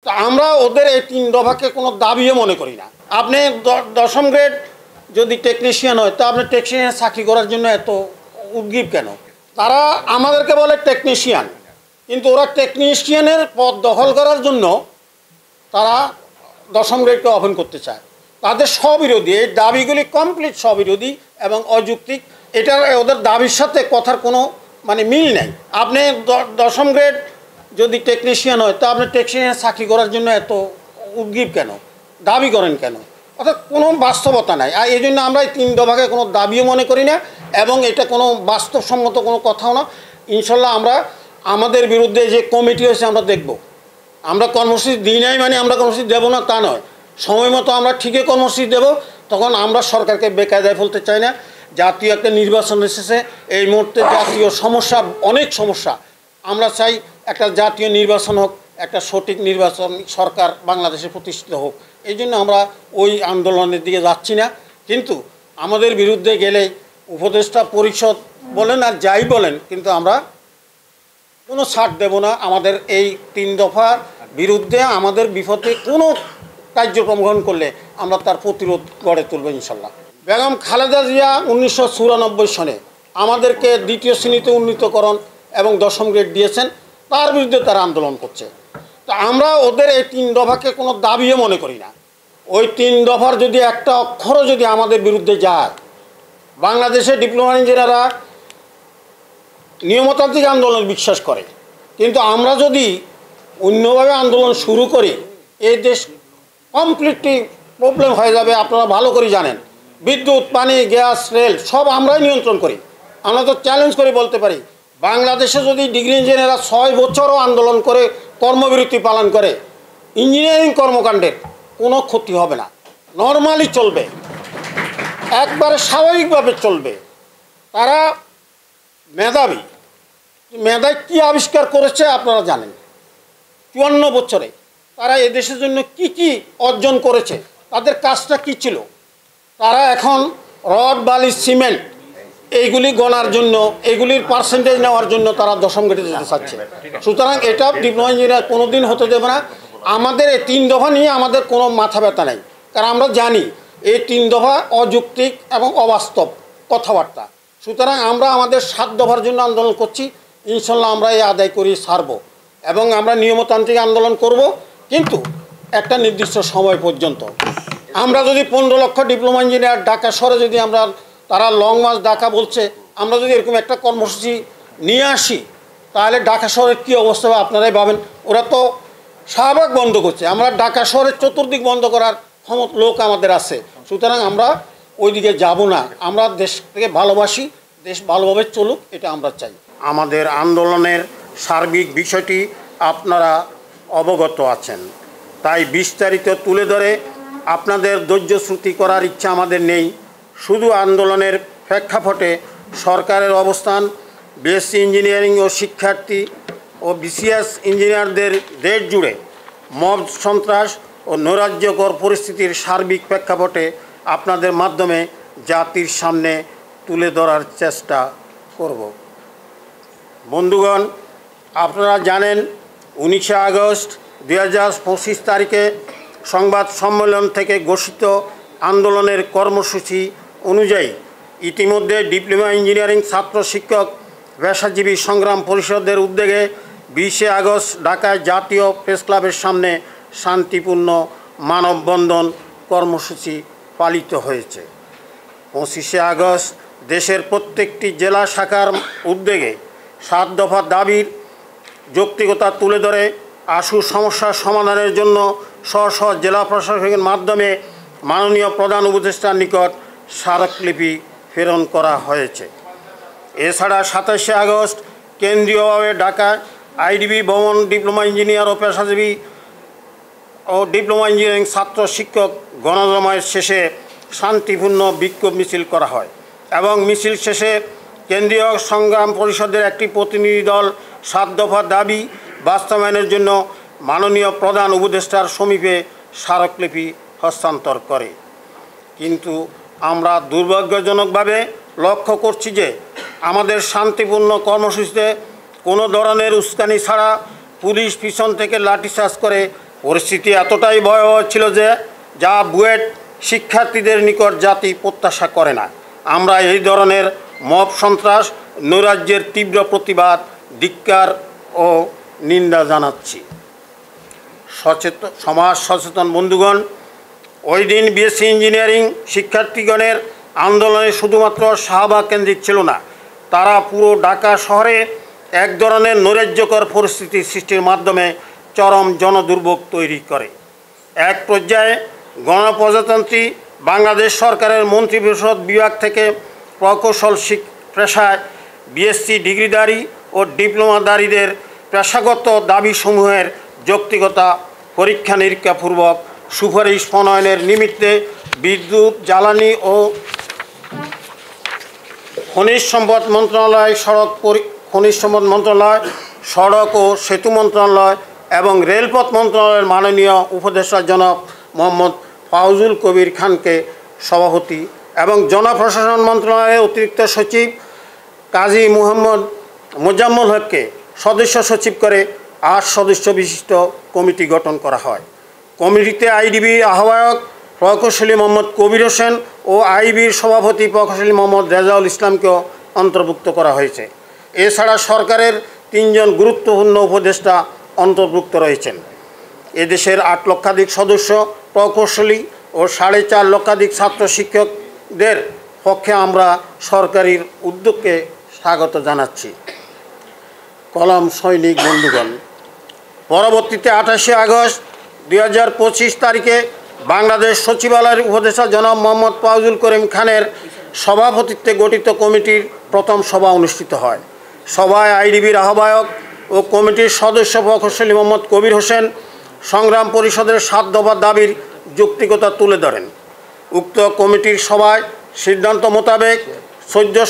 তা আমরা ওদের এই 3 দফাকে কোনো দাবিও মনে করি না। আপনি 10ম গ্রেড যদি টেকনিশিয়ান হয় তা আপনি টেকনিশিয়ান চাকরি করার জন্য এত উদ্গ্রীব কেন? তারা আমাদেরকে বলে টেকনিশিয়ান, কিন্তু ওরা টেকনিশিয়ানের পদ দখল করার জন্য তারা 10ম গ্রেডকে ওপেন করতে চায়। তাদের স্ববিরোধী, এই দাবিগুলি কমপ্লিট স্ববিরোধী এবং অযৌক্তিক। এটা ওদের দাবির সাথে কথার কোনো মিল নেই। আপনি 10ম গ্রেড যদি টেকনিশিয়ান হয় তা আপনি টেকনিশিয়ান চাকরি করার জন্য এত উদ্গ্রীব কেন, দাবি করেন কেন? অর্থাৎ কোনো বাস্তবতা নাই। আর এই জন্য আমরা এই 3 দফাকে কোনো দাবিও মনে করি না এবং এটা কোনো বাস্তবসম্মত কোনো কথাও না। ইনশাল্লাহ আমরা আমাদের বিরুদ্ধে যে কমিটি হয়েছে আমরা দেখব। আমরা কর্মসূচি দিই নাই আমরা কর্মসূচি দেবো না তা নয়, সময় মতো আমরা ঠিকই কর্মসূচি দেব। তখন আমরা সরকারকে বেকায়দায় ফেলতে চাই না। জাতীয় একটা নির্বাচন এসেছে, এই মুহূর্তে জাতীয় সমস্যা, অনেক সমস্যা। আমরা চাই একটা জাতীয় নির্বাচন হোক, একটা সঠিক নির্বাচন সরকার বাংলাদেশে প্রতিষ্ঠিত হোক। এই জন্য আমরা ওই আন্দোলনের দিকে যাচ্ছি না। কিন্তু আমাদের বিরুদ্ধে গেলে উপদেষ্টা পরিষদ বলেন আর যাই বলেন, কিন্তু আমরা কোনো ছাড় দেব না। আমাদের এই 3 দফার বিরুদ্ধে আমাদের বিপদে কোনো কার্যক্রম গ্রহণ করলে আমরা তার প্রতিরোধ গড়ে তুলব ইনশাল্লাহ। বেগম খালেদা জিয়া 1994 সনে আমাদেরকে 2য় শ্রেণীতে উন্নীতকরণ এবং 10ম গ্রেড দিয়েছেন, তার বিরুদ্ধে তারা আন্দোলন করছে। তো আমরা ওদের এই 3 দফাকে কোনো দাবিও মনে করি না। ওই 3 দফার যদি একটা অক্ষরও যদি আমাদের বিরুদ্ধে যায়, বাংলাদেশে ডিপ্লোমা ইঞ্জিনিয়াররা নিয়মতান্ত্রিক আন্দোলন বিশ্বাস করে, কিন্তু আমরা যদি অন্যভাবে আন্দোলন শুরু করি এই দেশ কমপ্লিটলি প্রবলেম হয়ে যাবে। আপনারা ভালো করে জানেন, বিদ্যুৎ, পানি, গ্যাস, রেল সব আমরাই নিয়ন্ত্রণ করি। আমরা তো চ্যালেঞ্জ করে বলতে পারি, বাংলাদেশে যদি ডিগ্রি ইঞ্জিনিয়াররা 6 বছরও আন্দোলন করে কর্মবিরতি পালন করে, ইঞ্জিনিয়ারিং কর্মকাণ্ডের কোনো ক্ষতি হবে না, নর্মালি চলবে, একবারে স্বাভাবিকভাবে চলবে। তারা মেধাবী, মেধায় কী আবিষ্কার করেছে আপনারা জানেন। 54 বছরে তারা এদেশের জন্য কি কি অর্জন করেছে, তাদের কাজটা কি ছিল। তারা এখন রড, বালি, সিমেন্ট এইগুলি গণার জন্য, এগুলির পার্সেন্টেজ নেওয়ার জন্য তারা 10ম গ্রেডে যেতে চাচ্ছে। সুতরাং এটা ডিপ্লোমা ইঞ্জিনিয়ার কোনো দিন হতে দেবে না। আমাদের এই 3 দফা নিয়ে আমাদের কোনো মাথা ব্যথা নেই, কারণ আমরা জানি এই 3 দফা অযৌক্তিক এবং অবাস্তব কথাবার্তা। সুতরাং আমরা আমাদের 7 দফার জন্য আন্দোলন করছি। ইনশাল্লাহ আমরা এই আদায় করি ছাড়ব এবং আমরা নিয়মতান্ত্রিক আন্দোলন করব, কিন্তু একটা নির্দিষ্ট সময় পর্যন্ত। আমরা যদি 15 লক্ষ ডিপ্লোমা ইঞ্জিনিয়ার ঢাকা শহরে যদি আমরা, তারা লং মার্চ ঢাকা বলছে, আমরা যদি এরকম একটা কর্মসূচি নিয়ে আসি তাহলে ঢাকা শহরের কী অবস্থা হবে আপনারাই ভাবেন। ওরা তো শাহবাগ বন্ধ করছে, আমরা ঢাকা শহরের চতুর্দিক বন্ধ করার ক্ষমতা লোক আমাদের আছে। সুতরাং আমরা ওই দিকে যাব না। আমরা দেশকে ভালোবাসি, দেশ ভালোভাবে চলুক, এটা আমরা চাই। আমাদের আন্দোলনের সার্বিক বিষয়টি আপনারা অবগত আছেন, তাই বিস্তারিত তুলে ধরে আপনাদের ধৈর্যশ্রুতি করার ইচ্ছা আমাদের নেই। শুধু আন্দোলনের প্রেক্ষাপটে সরকারের অবস্থান, বিএসসি ইঞ্জিনিয়ারিং ও শিক্ষার্থী ও বিসিএস ইঞ্জিনিয়ারদের দেশ জুড়ে মব সন্ত্রাস ও নৈরাজ্যকর পরিস্থিতির সার্বিক প্রেক্ষাপটে আপনাদের মাধ্যমে জাতির সামনে তুলে ধরার চেষ্টা করব। বন্ধুগণ, আপনারা জানেন 19 আগস্ট 2025 তারিখে সংবাদ সম্মেলন থেকে ঘোষিত আন্দোলনের কর্মসূচি অনুযায়ী ইতিমধ্যে ডিপ্লোমা ইঞ্জিনিয়ারিং ছাত্র শিক্ষক পেশাজীবী সংগ্রাম পরিষদের উদ্যোগে 20 আগস্ট ঢাকায় জাতীয় প্রেস ক্লাবের সামনে শান্তিপূর্ণ মানববন্ধন কর্মসূচি পালিত হয়েছে। 25 আগস্ট দেশের প্রত্যেকটি জেলা শাখার উদ্যোগে 7 দফা দাবির যৌক্তিকতা তুলে ধরে আশু সমস্যার সমাধানের জন্য স্ব জেলা প্রশাসকের মাধ্যমে মাননীয় প্রধান উপদেষ্টার নিকট স্মারকলিপি প্রেরণ করা হয়েছে। এছাড়া 27 আগস্ট কেন্দ্রীয়ভাবে ঢাকা আইডিবি ভবন ডিপ্লোমা ইঞ্জিনিয়ার ও পেশাজীবী ও ডিপ্লোমা ইঞ্জিনিয়ারিং ছাত্র শিক্ষক গণজমায়েত শেষে শান্তিপূর্ণ বিক্ষোভ মিছিল করা হয় এবং মিছিল শেষে কেন্দ্রীয় সংগ্রাম পরিষদের একটি প্রতিনিধি দল 7 দফা দাবি বাস্তবায়নের জন্য মাননীয় প্রধান উপদেষ্টার সমীপে স্মারকলিপি হস্তান্তর করে। কিন্তু আমরা দুর্ভাগ্যজনকভাবে লক্ষ্য করছি যে আমাদের শান্তিপূর্ণ কর্মসূচিতে কোনো ধরনের উস্কানি ছাড়া পুলিশ পিছন থেকে লাঠিচার্জ করে পরিস্থিতি এতটাই ভয়াবহ ছিল যে যা বুয়েট শিক্ষার্থীদের নিকট জাতি প্রত্যাশা করে না। আমরা এই ধরনের মব সন্ত্রাস নৈরাজ্যের তীব্র প্রতিবাদ, ধিক্কার ও নিন্দা জানাচ্ছি। সমাজ সচেতন বন্ধুগণ, ওই দিন বিএসসি ইঞ্জিনিয়ারিং শিক্ষার্থীগণের আন্দোলনে শুধুমাত্র শাহবাগ কেন্দ্রিক ছিল না, তারা পুরো ঢাকা শহরে এক ধরনের নৈরাজ্যকর পরিস্থিতি সৃষ্টির মাধ্যমে চরম জনদুর্ভোগ তৈরি করে। এক পর্যায়ে গণপ্রজাতন্ত্রী বাংলাদেশ সরকারের মন্ত্রিপরিষদ বিভাগ থেকে প্রকৌশল পেশায় বিএসসি ডিগ্রিধারী ও ডিপ্লোমাধারীদের পেশাগত দাবিসমূহের যৌক্তিকতা পরীক্ষা নিরীক্ষাপূর্বক সুপারিশ প্রণয়নের নিমিত্তে বিদ্যুৎ, জ্বালানি ও খনিজ সম্পদ মন্ত্রণালয়, সড়ক ও সেতু মন্ত্রণালয় এবং রেলপথ মন্ত্রণালয়ের মাননীয় উপদেষ্টা জনাব মোহাম্মদ ফাউজুল কবির খানকে সভাপতি এবং জনপ্রশাসন মন্ত্রণালয়ের অতিরিক্ত সচিব কাজী মোজাম্মেল হককে সদস্য সচিব করে 8 সদস্য বিশিষ্ট কমিটি গঠন করা হয়। কমিটিতে আইডিবি আহ্বায়ক প্রকৌশলী মোহাম্মদ কবির হোসেন ও আইবির সভাপতি প্রকৌশলী মোহাম্মদ রেজাউল ইসলামকেও অন্তর্ভুক্ত করা হয়েছে। এছাড়া সরকারের 3 জন গুরুত্বপূর্ণ উপদেষ্টা অন্তর্ভুক্ত রয়েছেন। এদেশের 8 লক্ষাধিক সদস্য প্রকৌশলী ও 4.5 লক্ষাধিক ছাত্র শিক্ষকদের পক্ষে আমরা সরকারের উদ্যোগকে স্বাগত জানাচ্ছি। কলম সৈনিক বন্ধুগণ, পরবর্তীতে 28 আগস্ট 2025 তারিখে বাংলাদেশ সচিবালয়ের উপদেষ্টা জনাব মোহাম্মদ ফাউজুল করিম খানের সভাপতিত্বে গঠিত কমিটির প্রথম সভা অনুষ্ঠিত হয়। সভায় আইডিবির আহ্বায়ক ও কমিটির সদস্য প্রকৌশলী মোহাম্মদ কবির হোসেন সংগ্রাম পরিষদের 7 দফা দাবির যৌক্তিকতা তুলে ধরেন। উক্ত কমিটির সভায় সিদ্ধান্ত মোতাবেক 14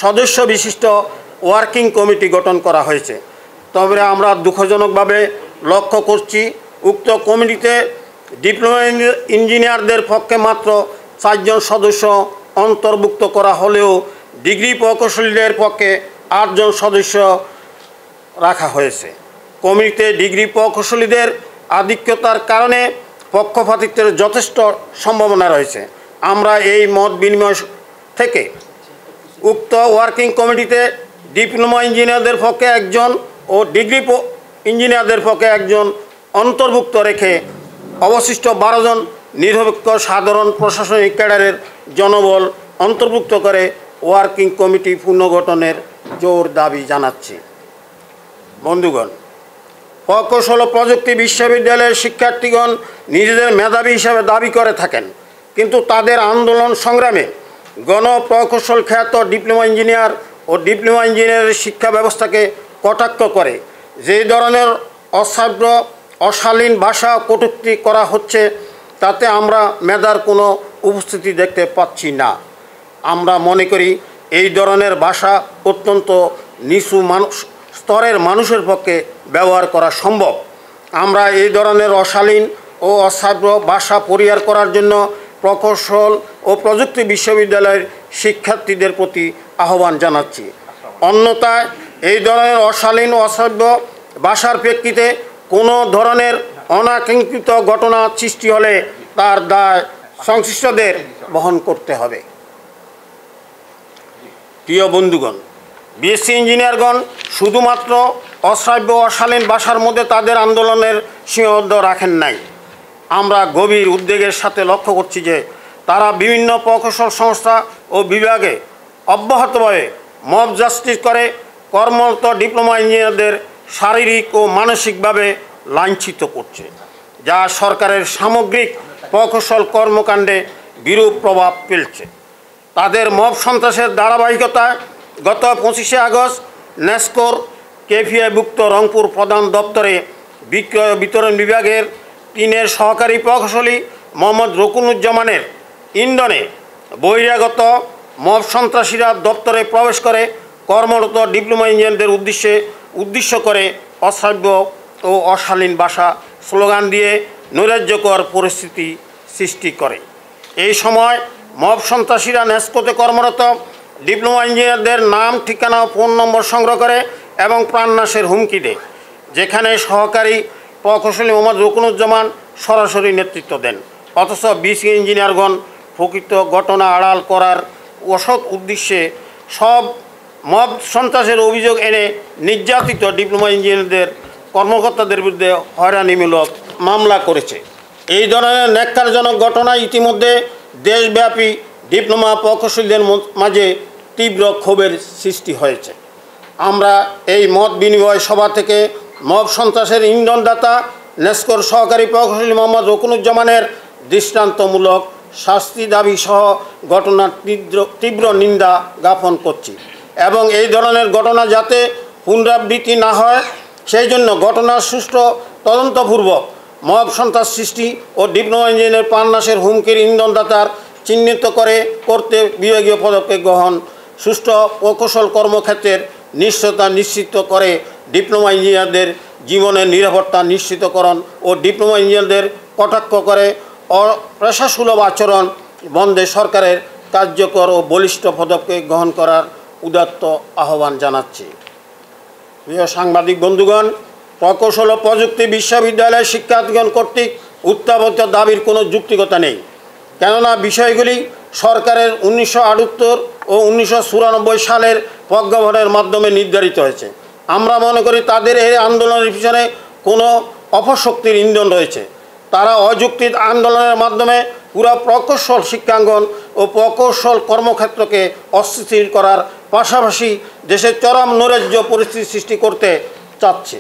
সদস্য বিশিষ্ট ওয়ার্কিং কমিটি গঠন করা হয়েছে। তবে আমরা দুঃখজনকভাবে লক্ষ্য করছি উক্ত কমিটিতে ডিপ্লোমা ইঞ্জিনিয়ারদের পক্ষে মাত্র 4 জন সদস্য অন্তর্ভুক্ত করা হলেও ডিগ্রি প্রকৌশলীদের পক্ষে 8 জন সদস্য রাখা হয়েছে। কমিটিতে ডিগ্রি প্রকৌশলীদের আধিক্যতার কারণে পক্ষপাতিত্বের যথেষ্ট সম্ভাবনা রয়েছে। আমরা এই মত বিনিময় থেকে উক্ত ওয়ার্কিং কমিটিতে ডিপ্লোমা ইঞ্জিনিয়ারদের পক্ষে 1 জন ও ডিগ্রি ইঞ্জিনিয়ারদের পক্ষে 1 জন অন্তর্ভুক্ত রেখে অবশিষ্ট 12 জন নিরপেক্ষ সাধারণ প্রশাসনিক ক্যাডারের জনবল অন্তর্ভুক্ত করে ওয়ার্কিং কমিটি পুনর্গঠনের জোর দাবি জানাচ্ছি। বন্ধুগণ, প্রকৌশল ও প্রযুক্তি বিশ্ববিদ্যালয়ের শিক্ষার্থীগণ নিজেদের মেধাবী হিসাবে দাবি করে থাকেন, কিন্তু তাদের আন্দোলন সংগ্রামে গণপ্রকৌশল খ্যাত ডিপ্লোমা ইঞ্জিনিয়ার ও ডিপ্লোমা ইঞ্জিনিয়ারের শিক্ষা ব্যবস্থাকে কটাক্ষ করে যে ধরনের অশ্রাব্য অশালীন ভাষা কটূক্তি করা হচ্ছে, তাতে আমরা মেধার কোনো উপস্থিতি দেখতে পাচ্ছি না। আমরা মনে করি এই ধরনের ভাষা অত্যন্ত নিচু স্তরের মানুষের পক্ষে ব্যবহার করা সম্ভব। আমরা এই ধরনের অশালীন ও অশ্রাব্য ভাষা পরিহার করার জন্য প্রকৌশল ও প্রযুক্তি বিশ্ববিদ্যালয়ের শিক্ষার্থীদের প্রতি আহ্বান জানাচ্ছি। অন্যথায় এই ধরনের অশালীন ও অশ্রাব্য ভাষার প্রেক্ষিতে কোনো ধরনের অনাকাঙ্ক্ষিত ঘটনা সৃষ্টি হলে তার দায় সংশ্লিষ্টদের বহন করতে হবে। প্রিয় বন্ধুগণ, বিএসসি ইঞ্জিনিয়ারগণ শুধুমাত্র অশ্রাব্য অশালীন ভাষার মধ্যে তাদের আন্দোলনের সীমাবদ্ধ রাখেন নাই। আমরা গভীর উদ্বেগের সাথে লক্ষ্য করছি যে তারা বিভিন্ন প্রকৌশল সংস্থা ও বিভাগে অব্যাহতভাবে মব জাস্টিস করে কর্মরত ডিপ্লোমা ইঞ্জিনিয়ারদের শারীরিক ও মানসিকভাবে লাঞ্ছিত করছে, যা সরকারের সামগ্রিক প্রকৌশল কর্মকাণ্ডে বিরূপ প্রভাব ফেলছে। তাদের মব সন্ত্রাসের ধারাবাহিকতায় গত 25 আগস্ট নেস্কোর কেফিআইভুক্ত রংপুর প্রধান দপ্তরে বিক্রয় বিতরণ বিভাগের 3 সহকারী প্রকৌশলী মোহাম্মদ রকুনুজ্জামানের ইন্ধনে বহিরাগত মব সন্ত্রাসীরা দপ্তরে প্রবেশ করে কর্মরত ডিপ্লোমা ইঞ্জিনিয়ারদের উদ্দেশ্য করে অশ্রাব্য ও অশালীন ভাষা স্লোগান দিয়ে নৈরাজ্যকর পরিস্থিতি সৃষ্টি করে। এই সময় মব সন্ত্রাসীরা নেস্কোতে কর্মরত ডিপ্লোমা ইঞ্জিনিয়ারদের নাম, ঠিকানা ও ফোন নম্বর সংগ্রহ করে এবং প্রাণনাশের হুমকি দেয়। যেখানে সহকারী প্রকৌশলী মোহাম্মদ রুকনুজ্জামান সরাসরি নেতৃত্ব দেন, অথচ বিসি ইঞ্জিনিয়ারগণ প্রকৃত ঘটনা আড়াল করার অসৎ উদ্দেশ্যে সব মব সন্ত্রাসের অভিযোগ এনে নির্যাতিত ডিপ্লোমা ইঞ্জিনিয়ারদের কর্মকর্তাদের বিরুদ্ধে হয়রানিমূলক মামলা করেছে। এই ধরনের ন্যাক্কারজনক ঘটনা ইতিমধ্যে দেশব্যাপী ডিপ্লোমা প্রকৌশলীদের মাঝে তীব্র ক্ষোভের সৃষ্টি হয়েছে। আমরা এই মত বিনিময় সভা থেকে মব সন্ত্রাসের ইন্ধনদাতা নেস্কোর সহকারী প্রকৌশলী মোহাম্মদ রুকনুজ্জামানের দৃষ্টান্তমূলক শাস্তি দাবি সহ ঘটনার তীব্র নিন্দা জ্ঞাপন করছি এবং এই ধরনের ঘটনা যাতে পুনরাবৃত্তি না হয় সেই জন্য ঘটনার সুষ্ঠু তদন্তপূর্বক মব সন্ত্রাস সৃষ্টি ও ডিপ্লোমা ইঞ্জিনিয়ার প্রাণনাশের হুমকির ইন্ধনদাতার চিহ্নিত করতে বিভাগীয় পদক্ষেপ গ্রহণ, সুষ্ঠু প্রকৌশল কর্মক্ষেত্রের নিশ্চয়তা নিশ্চিত করে ডিপ্লোমা ইঞ্জিনিয়ারদের জীবনের নিরাপত্তা নিশ্চিতকরণ ও ডিপ্লোমা ইঞ্জিনিয়ারদের কটাক্ষ করে অপেশাসুলভ আচরণ বন্ধে সরকারের কার্যকর ও বলিষ্ঠ পদক্ষেপ গ্রহণ করার উদাত্ত আহ্বান জানাচ্ছি। প্রিয় সাংবাদিক বন্ধুগণ, প্রকৌশল ও প্রযুক্তি বিশ্ববিদ্যালয়ের শিক্ষার্থীগণ কর্তৃক উত্থাপিত দাবির কোনো যৌক্তিকতা নেই, কেননা বিষয়গুলি সরকারের 1978 ও 1994 সালের প্রজ্ঞাপনের মাধ্যমে নির্ধারিত হয়েছে। আমরা মনে করি তাদের এই আন্দোলনের পিছনে কোনো অপশক্তির ইন্ধন রয়েছে। তারা অযৌক্তিক আন্দোলনের মাধ্যমে পুরো প্রকৌশল শিক্ষাঙ্গন ও প্রকৌশল কর্মক্ষেত্রকে অস্থিতিশীল করার পাশাপাশি দেশের চরম নৈরাজ্য পরিস্থিতি সৃষ্টি করতে চাচ্ছে।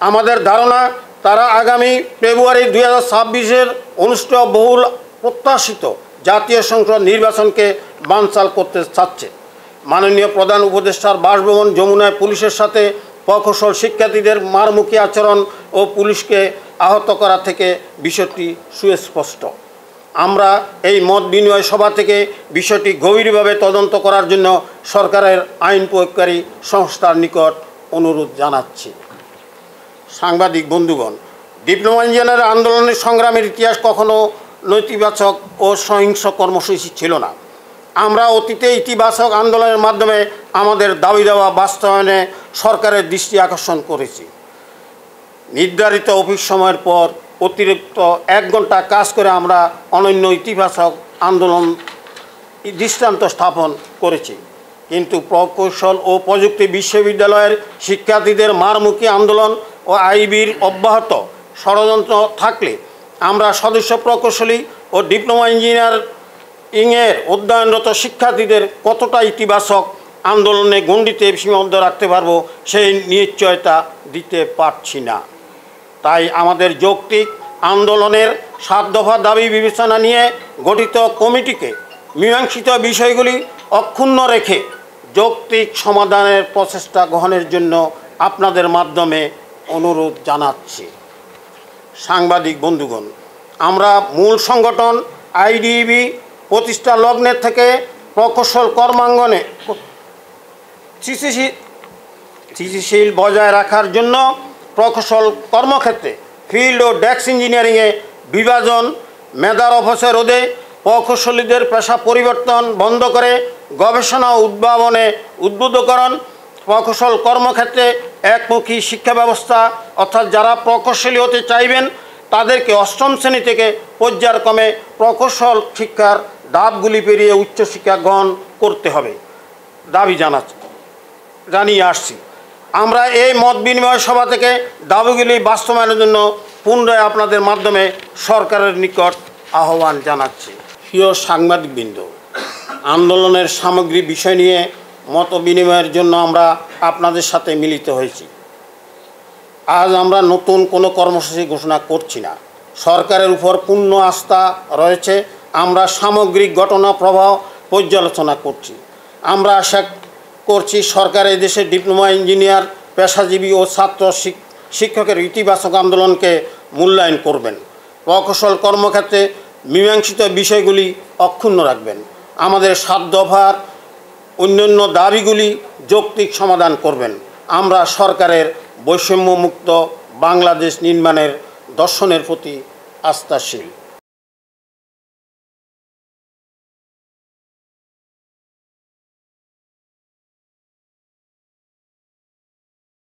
আমাদের ধারণা তারা আগামী ফেব্রুয়ারি 2026-এর অনুষ্ঠেয় বহুল প্রত্যাশিত জাতীয় সংসদ নির্বাচনকে বানচাল করতে চাচ্ছে। মাননীয় প্রধান উপদেষ্টার বাসভবন যমুনায় পুলিশের সাথে প্রকৌশল শিক্ষার্থীদের মারমুখী আচরণ ও পুলিশকে আহত করা থেকে বিষয়টি সুস্পষ্ট। আমরা এই মত বিনিময় সভা থেকে বিষয়টি গভীরভাবে তদন্ত করার জন্য সরকারের আইন প্রয়োগকারী সংস্থার নিকট অনুরোধ জানাচ্ছি। সাংবাদিক বন্ধুগণ, ডিপ্লোমা ইঞ্জিনিয়ার আন্দোলনের সংগ্রামের ইতিহাস কখনো নেতিবাচক ও সহিংস কর্মসূচি ছিল না। আমরা অতীতে ইতিবাচক আন্দোলনের মাধ্যমে আমাদের দাবি দেওয়া বাস্তবায়নে সরকারের দৃষ্টি আকর্ষণ করেছি। নির্ধারিত অফিস সময়ের পর অতিরিক্ত 1 ঘন্টা কাজ করে আমরা অনন্য ইতিবাচক আন্দোলন দৃষ্টান্ত স্থাপন করেছি, কিন্তু প্রকৌশল ও প্রযুক্তি বিশ্ববিদ্যালয়ের শিক্ষার্থীদের মারমুখী আন্দোলন ও আইবির অব্যাহত ষড়যন্ত্র থাকলে আমরা সদস্য প্রকৌশলী ও ডিপ্লোমা ইঞ্জিনিয়ারিংয়ের অধ্যয়নরত শিক্ষার্থীদের কতটা ইতিবাচক আন্দোলনে গণ্ডিতে সীমাবদ্ধ রাখতে পারবো সেই নিশ্চয়তা দিতে পারছি না। তাই আমাদের যৌক্তিক আন্দোলনের 7 দফা দাবি বিবেচনা নিয়ে গঠিত কমিটিকে মীমাংসিত বিষয়গুলি অক্ষুণ্ণ রেখে যৌক্তিক সমাধানের প্রচেষ্টা গ্রহণের জন্য আপনাদের মাধ্যমে অনুরোধ জানাচ্ছি। সাংবাদিক বন্ধুগণ, আমরা মূল সংগঠন আইডিবি প্রতিষ্ঠা লগ্নের থেকে প্রকৌশল কর্মাঙ্গনে স্থিতিশীল বজায় রাখার জন্য প্রকৌশল কর্মক্ষেত্রে ফিল্ড ও ডেস্ক ইঞ্জিনিয়ারিংয়ে বিভাজন, মেধার অপচয় রোধে, প্রকৌশলীদের পেশা পরিবর্তন বন্ধ করে গবেষণা ও উদ্ভাবনে উদ্বুদ্ধকরণ, প্রকৌশল কর্মক্ষেত্রে একমুখী শিক্ষা ব্যবস্থা অর্থাৎ যারা প্রকৌশলী হতে চাইবেন তাদেরকে 8ম শ্রেণী থেকে পর্যায়ক্রমে প্রকৌশল শিক্ষার ধাপগুলি পেরিয়ে উচ্চশিক্ষা গ্রহণ করতে হবে দাবি জানিয়ে আসছি। আমরা এই মত বিনিময় সভা থেকে দাবিগুলি বাস্তবায়নের জন্য পুনরায় আপনাদের মাধ্যমে সরকারের নিকট আহ্বান জানাচ্ছি। প্রিয় সাংবাদিকবৃন্দ, আন্দোলনের সামগ্রিক বিষয় নিয়ে মত বিনিময়ের জন্য আমরা আপনাদের সাথে মিলিত হয়েছি। আজ আমরা নতুন কোনো কর্মসূচি ঘোষণা করছি না। সরকারের উপর পূর্ণ আস্থা রয়েছে। আমরা সামগ্রিক ঘটনা প্রবাহ পর্যালোচনা করছি। আমরা আশা করছি সরকার এই দেশের ডিপ্লোমা ইঞ্জিনিয়ার, পেশাজীবী ও ছাত্র শিক্ষকের ইতিবাচক আন্দোলনকে মূল্যায়ন করবেন। প্রকৌশল কর্মক্ষেত্রে মীমাংসিত বিষয়গুলি অক্ষুণ্ণ রাখবেন। আমাদের 7 দফার অন্যান্য দাবিগুলি যৌক্তিক সমাধান করবেন। আমরা সরকারের বৈষম্যমুক্ত বাংলাদেশ নির্মাণের দর্শনের প্রতি আস্থাশীল।